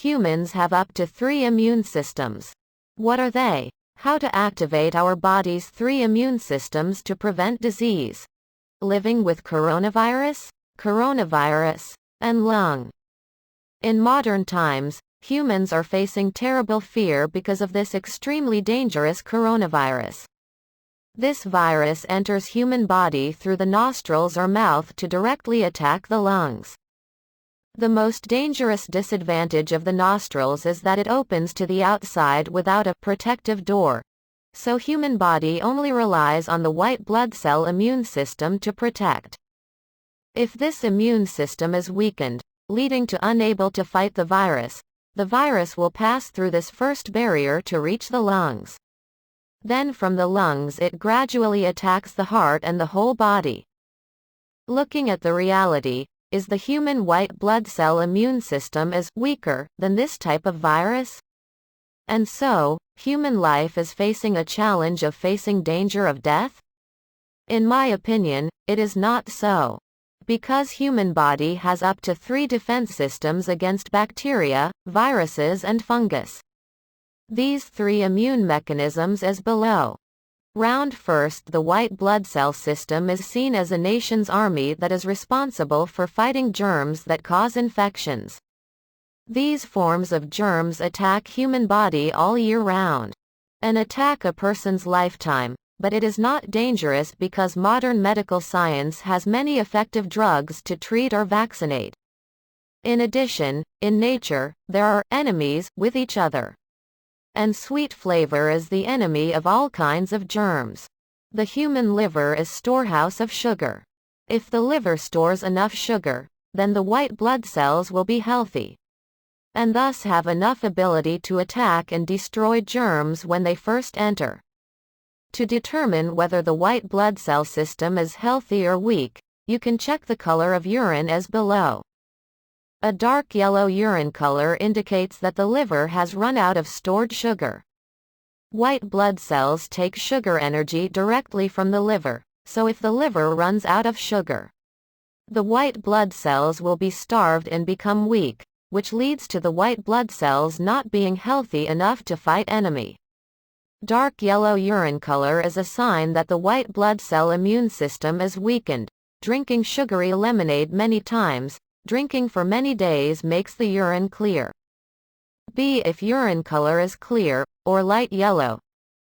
Humans have up to 3 immune systems. What are they? How to activate our body's 3 immune systems to prevent disease. Living with coronavirus, and lung. In modern times, humans are facing terrible fear because of this extremely dangerous coronavirus. This virus enters human body through the nostrils or mouth to directly attack the lungs. The most dangerous disadvantage of the nostrils is that it opens to the outside without a protective door. So human body only relies on the white blood cell immune system to protect. If this immune system is weakened, leading to unable to fight the virus will pass through this first barrier to reach the lungs. Then from the lungs it gradually attacks the heart and the whole body. Looking at the reality, is the human white blood cell immune system is weaker than this type of virus? And so, human life is facing a challenge of facing danger of death? In my opinion, it is not so. Because human body has up to 3 defense systems against bacteria, viruses and fungus. These 3 immune mechanisms as below. Round first, the white blood cell system is seen as a nation's army that is responsible for fighting germs that cause infections. These forms of germs attack human body all year round and attack a person's lifetime, but it is not dangerous because modern medical science has many effective drugs to treat or vaccinate. In addition, in nature, there are enemies with each other. And sweet flavor is the enemy of all kinds of germs. The human liver is storehouse of sugar. If the liver stores enough sugar, then the white blood cells will be healthy, and thus have enough ability to attack and destroy germs when they first enter. To determine whether the white blood cell system is healthy or weak, you can check the color of urine as below. A dark yellow urine color indicates that the liver has run out of stored sugar. White blood cells take sugar energy directly from the liver, so if the liver runs out of sugar, the white blood cells will be starved and become weak, which leads to the white blood cells not being healthy enough to fight enemy. Dark yellow urine color is a sign that the white blood cell immune system is weakened. Drinking sugary lemonade many times, drinking for many days makes the urine clear. B. If urine color is clear, or light yellow,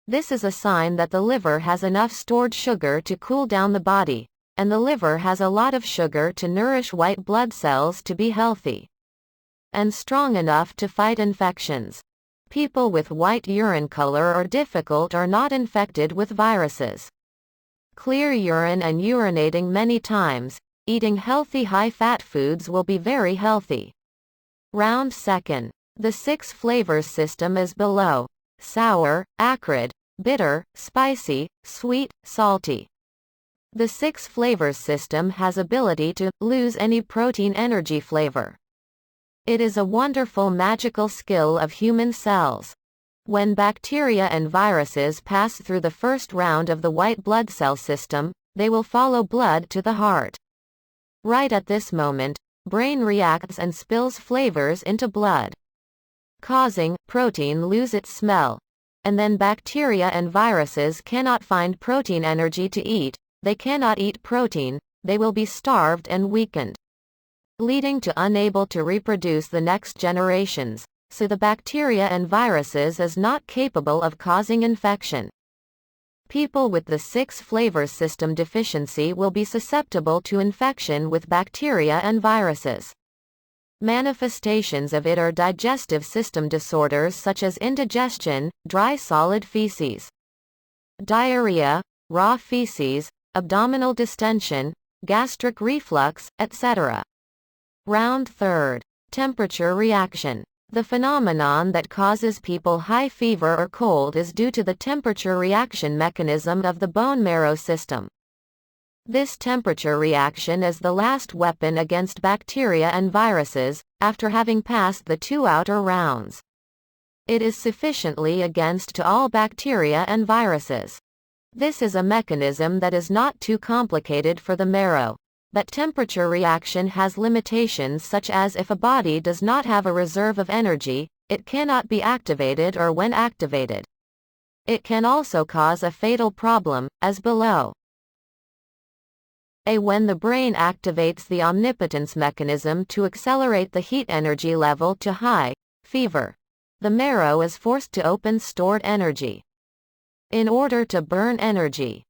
this is a sign that the liver has enough stored sugar to cool down the body, and the liver has a lot of sugar to nourish white blood cells to be healthy and strong enough to fight infections. People with white urine color are difficult or not infected with viruses. Clear urine and urinating many times, eating healthy high-fat foods will be very healthy. Round second. The 6 flavors system is below. Sour, acrid, bitter, spicy, sweet, salty. The 6 flavors system has ability to lose any protein energy flavor. It is a wonderful magical skill of human cells. When bacteria and viruses pass through the first round of the white blood cell system, they will follow blood to the heart. Right at this moment, brain reacts and spills flavors into blood, causing protein lose its smell. And then bacteria and viruses cannot find protein energy to eat, they cannot eat protein, they will be starved and weakened, leading to unable to reproduce the next generations, so the bacteria and viruses is not capable of causing infection. People with the 6 flavors system deficiency will be susceptible to infection with bacteria and viruses. Manifestations of it are digestive system disorders such as indigestion, dry solid feces, diarrhea, raw feces, abdominal distension, gastric reflux, etc. Round third. Temperature reaction. The phenomenon that causes people high fever or cold is due to the temperature reaction mechanism of the bone marrow system. This temperature reaction is the last weapon against bacteria and viruses, after having passed the 2 outer rounds. It is sufficiently against to all bacteria and viruses. This is a mechanism that is not too complicated for the marrow. but temperature reaction has limitations such as if a body does not have a reserve of energy, it cannot be activated, or when activated, it can also cause a fatal problem, as below. When the brain activates the omnipotence mechanism to accelerate the heat energy level to high fever, the marrow is forced to open stored energy. In order to burn energy,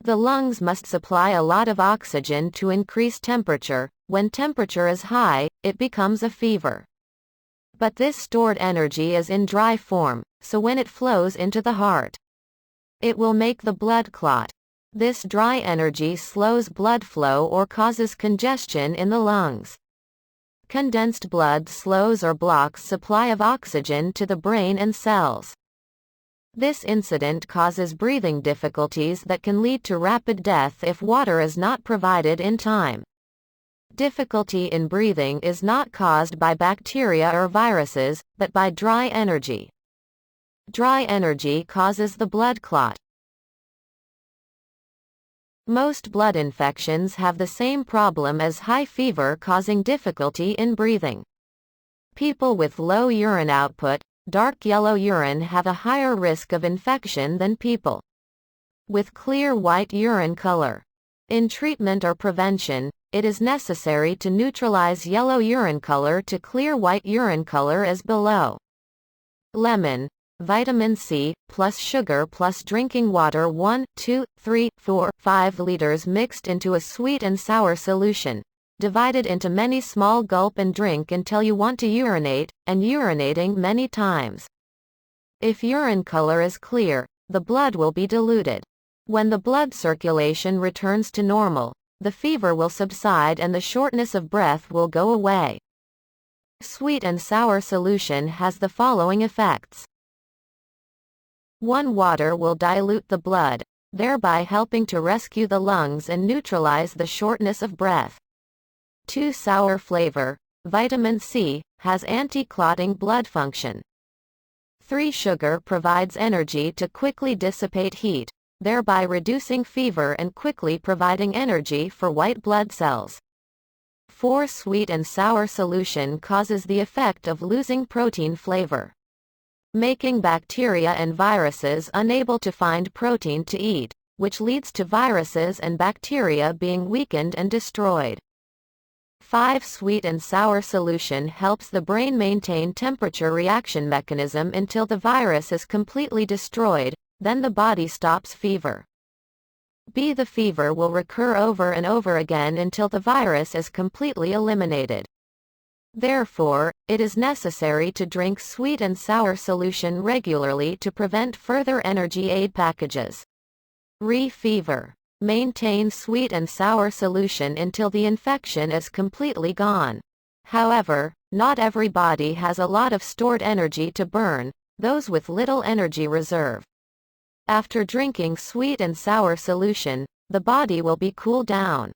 the lungs must supply a lot of oxygen to increase temperature. When temperature is high, it becomes a fever. But this stored energy is in dry form, so when it flows into the heart, it will make the blood clot. This dry energy slows blood flow or causes congestion in the lungs. Condensed blood slows or blocks supply of oxygen to the brain and cells. This incident causes breathing difficulties that can lead to rapid death if water is not provided in time. Difficulty in breathing is not caused by bacteria or viruses, but by dry energy. Dry energy causes the blood clot. Most blood infections have the same problem as high fever, causing difficulty in breathing. People with low urine output, dark yellow urine, have a higher risk of infection than people with clear white urine color. In treatment or prevention, it is necessary to neutralize yellow urine color to clear white urine color as below. Lemon, vitamin C, plus sugar plus drinking water 1, 2, 3, 4, 5 liters mixed into a sweet and sour solution. Divided into many small gulp and drink until you want to urinate, and urinating many times. If urine color is clear, the blood will be diluted. When the blood circulation returns to normal, the fever will subside and the shortness of breath will go away. Sweet and sour solution has the following effects. 1. Water will dilute the blood, thereby helping to rescue the lungs and neutralize the shortness of breath. 2. Sour flavor, vitamin C, has anti-clotting blood function. 3. Sugar provides energy to quickly dissipate heat, thereby reducing fever and quickly providing energy for white blood cells. 4. Sweet and sour solution causes the effect of losing protein flavor, making bacteria and viruses unable to find protein to eat, which leads to viruses and bacteria being weakened and destroyed. 5. Sweet and sour solution helps the brain maintain temperature reaction mechanism until the virus is completely destroyed, then the body stops fever. The fever will recur over and over again until the virus is completely eliminated. Therefore, it is necessary to drink sweet and sour solution regularly to prevent further energy aid packages. Fever. Maintain sweet and sour solution until the infection is completely gone. However, not every body has a lot of stored energy to burn, those with little energy reserve. After drinking sweet and sour solution, the body will be cooled down.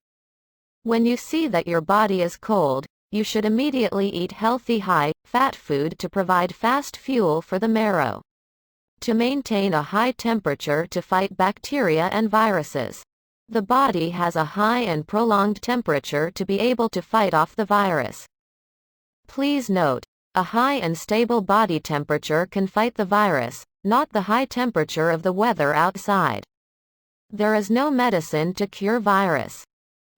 When you see that your body is cold, you should immediately eat healthy high-fat food to provide fast fuel for the marrow. To maintain a high temperature to fight bacteria and viruses, the body has a high and prolonged temperature to be able to fight off the virus. Please note, a high and stable body temperature can fight the virus, not the high temperature of the weather outside. There is no medicine to cure virus.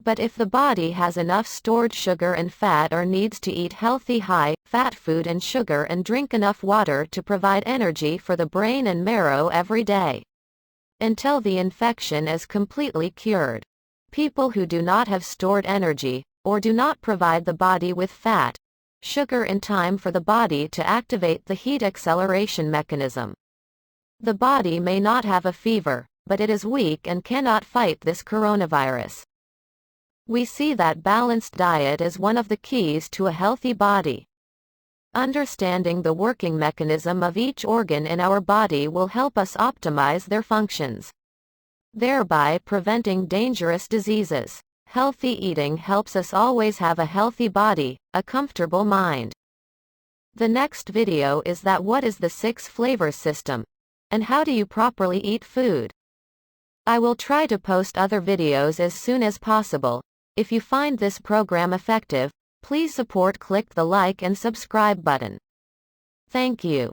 But if the body has enough stored sugar and fat or needs to eat healthy high-fat food and sugar and drink enough water to provide energy for the brain and marrow every day, until the infection is completely cured. People who do not have stored energy, or do not provide the body with fat, sugar in time for the body to activate the heat acceleration mechanism, the body may not have a fever, but it is weak and cannot fight this coronavirus. We see that balanced diet is one of the keys to a healthy body. Understanding the working mechanism of each organ in our body will help us optimize their functions, thereby preventing dangerous diseases. Healthy eating helps us always have a healthy body, a comfortable mind. The next video is that what is the 6 flavors system, and how do you properly eat food? I will try to post other videos as soon as possible. If you find this program effective, please click the like and subscribe button. Thank you.